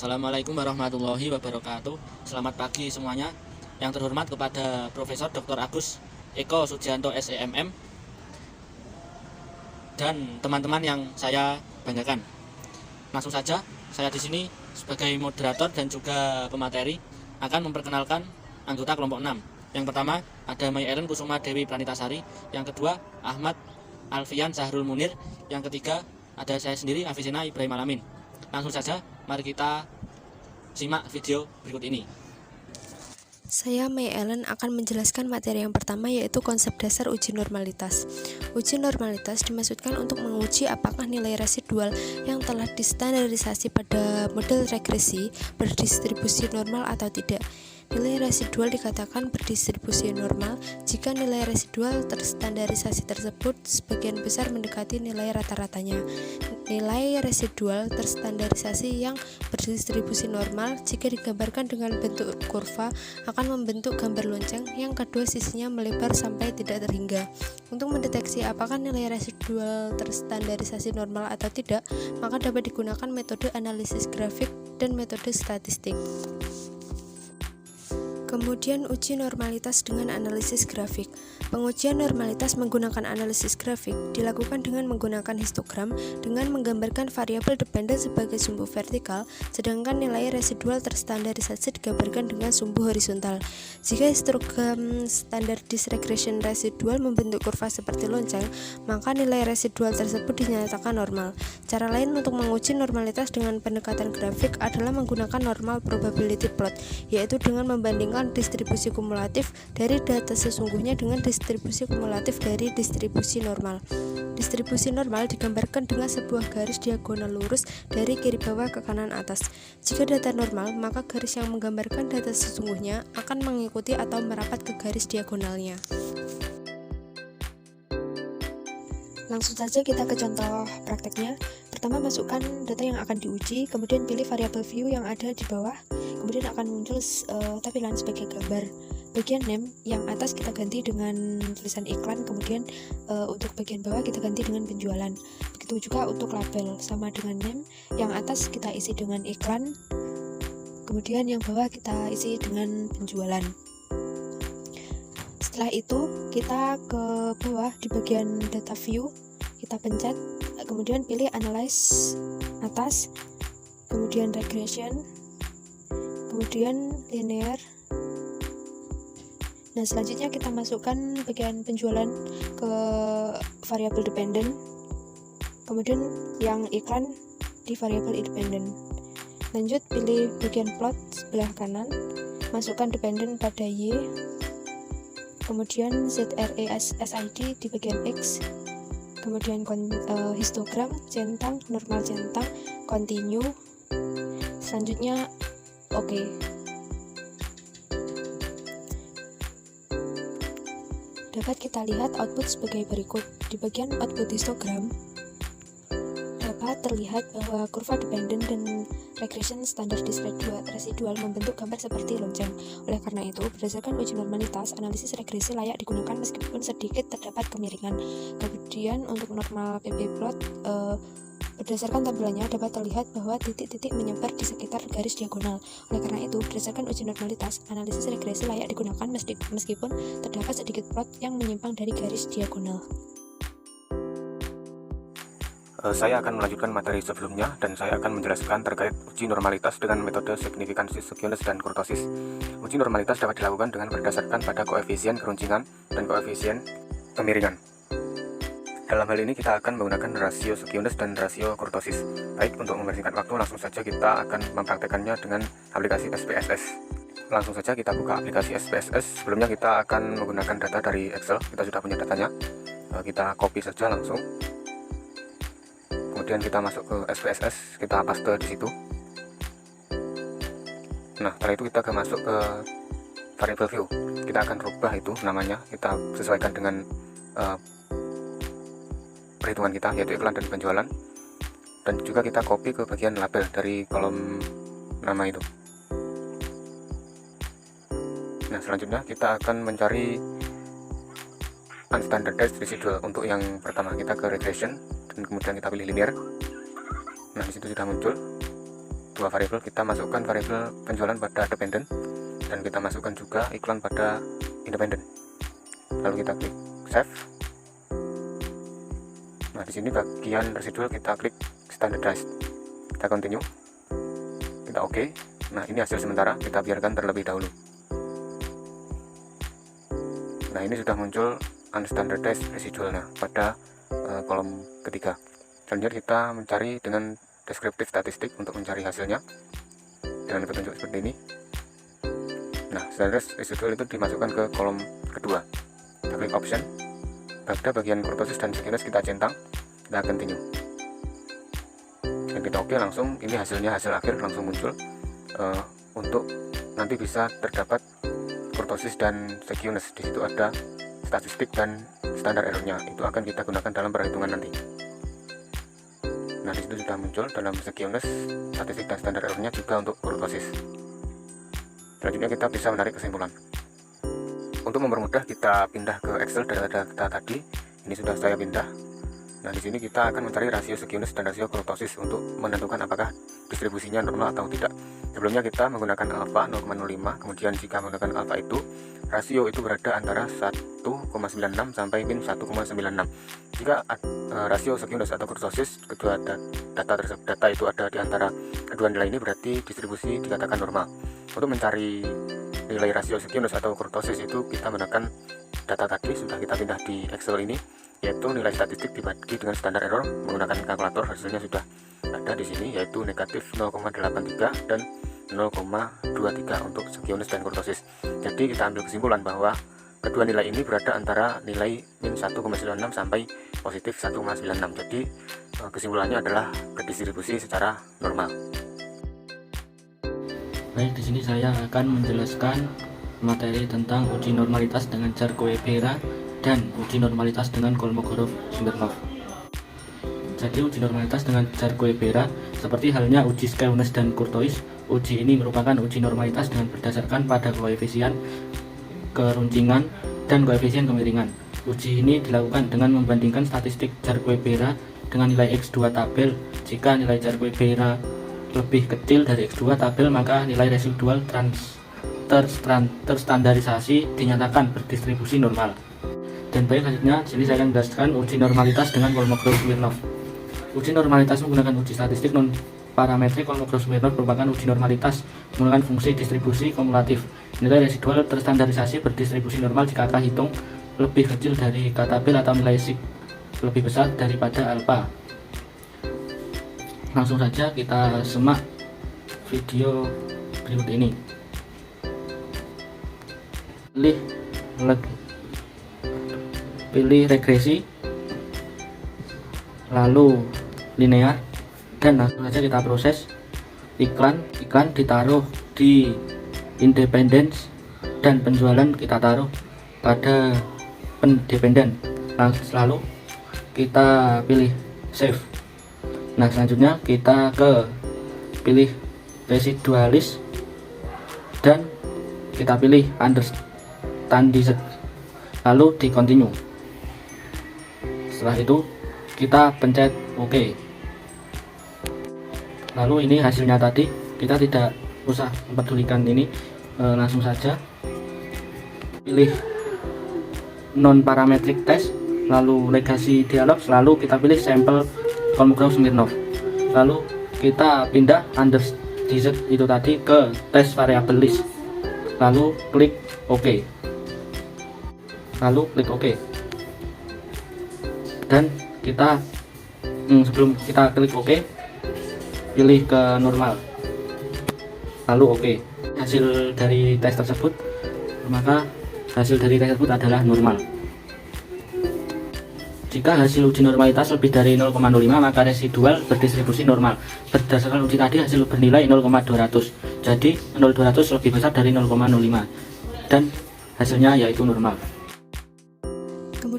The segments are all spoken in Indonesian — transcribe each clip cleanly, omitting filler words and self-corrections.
Assalamualaikum warahmatullahi wabarakatuh. Selamat pagi semuanya. Yang terhormat kepada Profesor Dr. Agus Eko Sujianto SEMM dan teman-teman yang saya banggakan. Langsung saja, saya di sini sebagai moderator dan juga pemateri akan memperkenalkan anggota kelompok 6. Yang pertama ada Mai Ellen Kusuma Dewi Pranitasari, yang kedua Ahmad Alfian Zahrul Munir, yang ketiga ada saya sendiri Afisina Ibrahim Alamin. Langsung saja, mari kita simak video berikut ini. Saya Mai Ellen akan menjelaskan materi yang pertama, yaitu konsep dasar uji normalitas. Uji normalitas dimaksudkan untuk menguji apakah nilai residual yang telah distandarisasi pada model regresi berdistribusi normal atau tidak. Nilai residual dikatakan berdistribusi normal jika nilai residual terstandarisasi tersebut sebagian besar mendekati nilai rata-ratanya. Nilai residual terstandarisasi yang berdistribusi normal jika digambarkan dengan bentuk kurva akan membentuk gambar lonceng yang kedua sisinya melebar sampai tidak terhingga. Untuk mendeteksi apakah nilai residual terstandarisasi normal atau tidak, maka dapat digunakan metode analisis grafik dan metode statistik. Kemudian uji normalitas dengan analisis grafik. Pengujian normalitas menggunakan analisis grafik dilakukan dengan menggunakan histogram dengan menggambarkan variabel dependen sebagai sumbu vertikal, sedangkan nilai residual terstandarisasi digambarkan dengan sumbu horizontal. Jika histogram standar disregression residual membentuk kurva seperti lonceng, maka nilai residual tersebut dinyatakan normal. Cara lain untuk menguji normalitas dengan pendekatan grafik adalah menggunakan normal probability plot, yaitu dengan membandingkan distribusi kumulatif dari data sesungguhnya dengan distribusi kumulatif dari distribusi normal. Distribusi normal digambarkan dengan sebuah garis diagonal lurus dari kiri bawah ke kanan atas. Jika data normal, maka garis yang menggambarkan data sesungguhnya akan mengikuti atau merapat ke garis diagonalnya. Langsung saja kita ke contoh prakteknya. Pertama, masukkan data yang akan diuji, kemudian pilih variabel view yang ada di bawah, kemudian akan muncul tampilan sebagai gambar. Bagian name yang atas kita ganti dengan tulisan iklan, kemudian untuk bagian bawah kita ganti dengan penjualan. Begitu juga untuk label, sama dengan name, yang atas kita isi dengan iklan, kemudian yang bawah kita isi dengan penjualan. Setelah itu kita ke bawah di bagian data view, kita pencet, kemudian pilih analyze atas, kemudian regression, kemudian linear. Nah, selanjutnya kita masukkan bagian penjualan ke variabel dependent, kemudian yang iklan di variabel independent. Lanjut pilih bagian plot sebelah kanan, masukkan dependent pada Y, kemudian ZRESSID di bagian X, kemudian histogram, centang, normal centang, continue, selanjutnya OK. Dapat kita lihat output sebagai berikut. Di bagian output histogram dapat terlihat bahwa kurva dependent dan regression standar residual membentuk gambar seperti lonceng. Oleh karena itu, berdasarkan uji normalitas, analisis regresi layak digunakan meskipun sedikit terdapat kemiringan. Kemudian untuk normal PB plot, berdasarkan tampilannya dapat terlihat bahwa titik-titik menyebar di sekitar garis diagonal. Oleh karena itu, berdasarkan uji normalitas, analisis regresi layak digunakan meskipun terdapat sedikit plot yang menyimpang dari garis diagonal. Saya akan melanjutkan materi sebelumnya dan saya akan menjelaskan terkait uji normalitas dengan metode signifikansi skewness dan kurtosis. Uji normalitas dapat dilakukan dengan berdasarkan pada koefisien keruncingan dan koefisien kemiringan. Dalam hal ini kita akan menggunakan rasio skewness dan rasio kurtosis. Baik, untuk mempersingkat waktu langsung saja kita akan mempraktekannya dengan aplikasi SPSS. Langsung saja kita buka aplikasi SPSS. Sebelumnya kita akan menggunakan data dari Excel. Kita sudah punya datanya. Kita copy saja langsung. Kemudian kita masuk ke SPSS, kita paste di situ. Nah, setelah itu kita akan masuk ke variable view. Kita akan rubah itu namanya, kita sesuaikan dengan perhitungan kita, yaitu iklan dan penjualan. Dan juga kita copy ke bagian label dari kolom nama itu. Nah, selanjutnya kita akan mencari unstandardized residual. Untuk yang pertama kita ke regression dan kemudian kita pilih linear. Nah, disitu sudah muncul dua variabel, kita masukkan variabel penjualan pada dependent dan kita masukkan juga iklan pada independent. Lalu kita klik save. Nah, di sini bagian residual kita klik standardized. Kita continue. Kita oke. Nah, ini hasil sementara, kita biarkan terlebih dahulu. Nah, ini sudah muncul unstandardized residualnya pada kolom ketiga. Selanjutnya kita mencari dengan deskriptif statistik untuk mencari hasilnya dengan petunjuk seperti ini. Nah, standardized residual itu dimasukkan ke kolom kedua. Kita klik option. Pada bagian kurtosis dan skewness kita centang. Kita continue. Dan kita oke, langsung ini hasilnya, hasil akhir langsung muncul. Untuk nanti bisa terdapat kurtosis dan skewness. Di situ ada statistik dan standar errornya. Itu akan kita gunakan dalam perhitungan nanti. Nah, di situ sudah muncul dalam skewness, statistik dan standar errornya juga untuk kurtosis. Selanjutnya kita bisa menarik kesimpulan. Untuk mempermudah, kita pindah ke Excel data tadi. Ini sudah saya pindah. Nah, di sini kita akan mencari rasio skewness dan rasio kurtosis untuk menentukan apakah distribusinya normal atau tidak. Sebelumnya kita menggunakan alfa 0,05, kemudian jika menggunakan alfa itu, rasio itu berada antara 1,96 sampai min 1,96. Jika rasio skewness atau kurtosis, kedua data itu ada di antara kedua nilai ini, berarti distribusi dikatakan normal. Untuk mencari nilai rasio skewness atau kurtosis itu kita menggunakan data tadi, sudah kita pindah di Excel ini, yaitu nilai statistik dibagi dengan standar error menggunakan kalkulator. Hasilnya sudah ada di sini, yaitu negatif 0,83 dan 0,23 untuk skewness dan kurtosis. Jadi kita ambil kesimpulan bahwa kedua nilai ini berada antara nilai min 1,96 sampai positif 1,96. Jadi kesimpulannya adalah berdistribusi secara normal. Baik, di sini saya akan menjelaskan materi tentang uji normalitas dengan Charcoe-Bera dan uji normalitas dengan Kolmogorov-Smirnov. Jadi uji normalitas dengan Charcoe-Bera seperti halnya uji skewness dan kurtosis. Uji ini merupakan uji normalitas dengan berdasarkan pada koefisien keruncingan dan koefisien kemiringan. Uji ini dilakukan dengan membandingkan statistik Charcoe-Bera dengan nilai X2 tabel. Jika nilai Charcoe-Bera lebih kecil dari X2 tabel, maka nilai residual terstandarisasi dinyatakan berdistribusi normal. Dan baik, selanjutnya sini saya akan menjelaskan uji normalitas dengan Kolmogorov-Smirnov. Uji normalitas menggunakan uji statistik non parametrik. Kolmogorov-Smirnov merupakan uji normalitas menggunakan fungsi distribusi kumulatif. Nilai residual terstandarisasi berdistribusi normal jika K hitung lebih kecil dari K tabel atau nilai sig lebih besar daripada alfa. Langsung saja kita simak video berikut ini. Pilih regresi, lalu linear, dan langsung saja kita proses. Iklan ditaruh di independence dan penjualan kita taruh pada pendependen. Lalu kita pilih save. Nah, selanjutnya kita pilih residualis dan kita pilih understandized, lalu di continue. Setelah itu kita pencet OK. Lalu ini hasilnya tadi, kita tidak usah mempedulikan ini, langsung saja pilih non parametric test, lalu legacy dialog, lalu kita pilih sampel Kolmogorov-Smirnov, lalu kita pindah understandized itu tadi ke test variable list, lalu klik OK, dan kita sebelum kita klik OK, pilih ke normal, lalu OK. Hasil dari tes tersebut, maka hasil dari tes tersebut adalah normal. Jika hasil uji normalitas lebih dari 0,05, maka residual berdistribusi normal. Berdasarkan uji tadi, hasil bernilai 0,200. Jadi 0,200 lebih besar dari 0,05 dan hasilnya yaitu normal.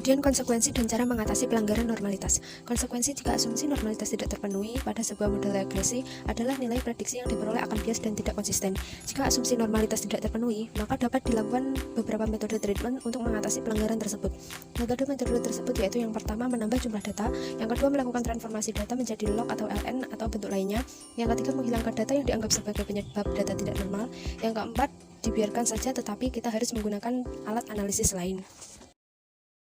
Kemudian konsekuensi dan cara mengatasi pelanggaran normalitas. Konsekuensi jika asumsi normalitas tidak terpenuhi pada sebuah model regresi adalah nilai prediksi yang diperoleh akan bias dan tidak konsisten. Jika asumsi normalitas tidak terpenuhi, maka dapat dilakukan beberapa metode treatment untuk mengatasi pelanggaran tersebut. Metode-metode tersebut yaitu yang pertama menambah jumlah data, yang kedua melakukan transformasi data menjadi log atau LN atau bentuk lainnya, yang ketiga menghilangkan data yang dianggap sebagai penyebab data tidak normal, yang keempat dibiarkan saja tetapi kita harus menggunakan alat analisis lain.